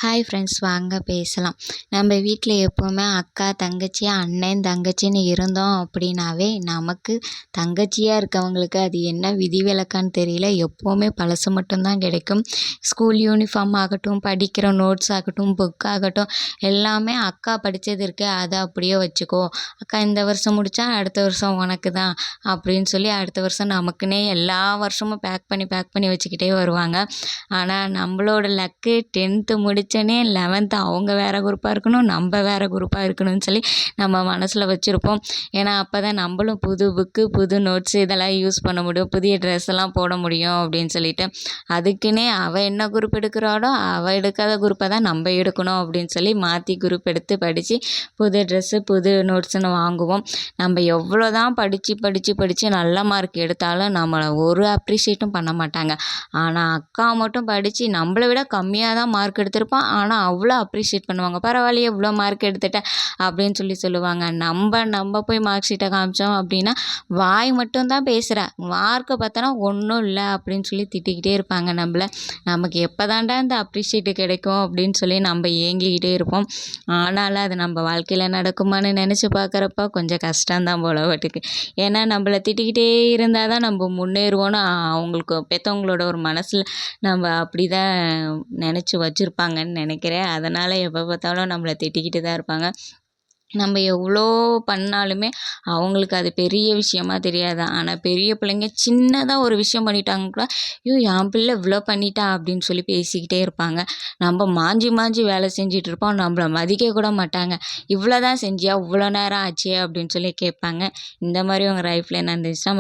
Hi friends, வாங்க பேசலாம். நம்ம வீட்டில் எப்போவுமே அக்கா, தங்கச்சி, அண்ணன், தங்கச்சின்னு இருந்தோம் அப்படின்னாவே, நமக்கு தங்கச்சியாக இருக்கவங்களுக்கு அது என்ன விதிவிலக்கான்னு தெரியல. எப்போவுமே பழசு மட்டும்தான் கிடைக்கும். ஸ்கூல் யூனிஃபார்ம் ஆகட்டும், படிக்கிற நோட்ஸ் ஆகட்டும், புக் ஆகட்டும், எல்லாமே அக்கா படித்தது இருக்குது, அதை அப்படியே வச்சுக்கோ. அக்கா இந்த வருஷம் முடித்தா அடுத்த வருஷம் உனக்கு தான் அப்படின்னு சொல்லி அடுத்த வருஷம் நமக்குன்னே எல்லா வருஷமும் பேக் பண்ணி வச்சுக்கிட்டே வருவாங்க. ஆனால் நம்மளோட லக்கு 10th முடித்தோடனே 11th அவங்க வேறு குரூப்பாக இருக்கணும், நம்ம வேறு குரூப்பாக இருக்கணும்னு சொல்லி நம்ம மனசில் வச்சுருப்போம். ஏன்னா அப்போ தான் நம்மளும் புது புக்கு, புது நோட்ஸு இதெல்லாம் யூஸ் பண்ண முடியும், புதிய ட்ரெஸ் எல்லாம் போட முடியும் அப்படின்னு சொல்லிட்டு. அதுக்குன்னே அவள் என்ன குரூப் எடுக்கிறாளோ அவள் எடுக்காத குரூப்பை தான் நம்ம எடுக்கணும் அப்படின்னு சொல்லி மாற்றி குரூப் எடுத்து படித்து புது ட்ரெஸ்ஸு, புது நோட்ஸுன்னு வாங்குவோம். நம்ம எவ்வளோ தான் படித்து நல்ல மார்க் எடுத்தாலும் நம்மளை ஒரு அப்ரிஷியேட்டும் பண்ண மாட்டாங்க. ஆனால் அக்கா மட்டும் படித்து நம்மளை விட கம்மியாக தான் மார்க் எடுத்திருப்பான், ஆனால் அவ்வளோ அப்ரிஷியேட் பண்ணுவாங்க. பரவாயில்லையே இவ்வளோ மார்க் எடுத்துட்டேன் அப்படின்னு சொல்லி சொல்லுவாங்க. நம்ம போய் மார்க் ஷீட்டை காமிச்சோம் அப்படின்னா, வாய் மட்டும்தான் பேசுகிற, மார்க்கை பார்த்தோன்னா ஒன்றும் இல்லை அப்படின்னு சொல்லி திட்டிக்கிட்டே இருப்பாங்க நம்மளை. நமக்கு எப்போ தாண்டா இந்த அப்ரிஷியேட்டு கிடைக்கும் அப்படின்னு சொல்லி நம்ம ஏங்கிக்கிட்டே இருப்போம். ஆனாலும் அது நம்ம வாழ்க்கையில் நடக்குமான்னு நினச்சி பார்க்குறப்ப கொஞ்சம் கஷ்டம்தான் போல வாட்டுக்கு. ஏன்னா நம்மளை திட்டிக்கிட்டே இருந்தால் தான் நம்ம முன்னேறுவோன்னு அவங்களுக்கு பெற்றவங்களோட ஒரு மனசில் நம்ம அப்படி தான் நினச்சி வச்சுருப்பாங்கன்னு நினைக்கிறேன். அதனால் எப்போ பார்த்தாலும் நம்மளை திட்டிக்கிட்டு தான் இருப்பாங்க. நம்ம எவ்வளோ பண்ணாலுமே அவங்களுக்கு அது பெரிய விஷயமா தெரியாது. ஆனால் பெரிய பிள்ளைங்க சின்னதாக ஒரு விஷயம் பண்ணிட்டாங்க கூட, ஐயோ என் பிள்ளை இவ்வளோ பண்ணிட்டா அப்படின்னு சொல்லி பேசிக்கிட்டே இருப்பாங்க. நம்ம மாஞ்சி வேலை செஞ்சுட்டு இருப்போம், நம்மளை மதிக்க கூட மாட்டாங்க. இவ்வளோ தான் செஞ்சியா, இவ்வளோ நேரம் ஆச்சே அப்படின்னு சொல்லி கேட்பாங்க. இந்த மாதிரி உங்கள் லைஃப்பில் என்ன இருந்துச்சுன்னா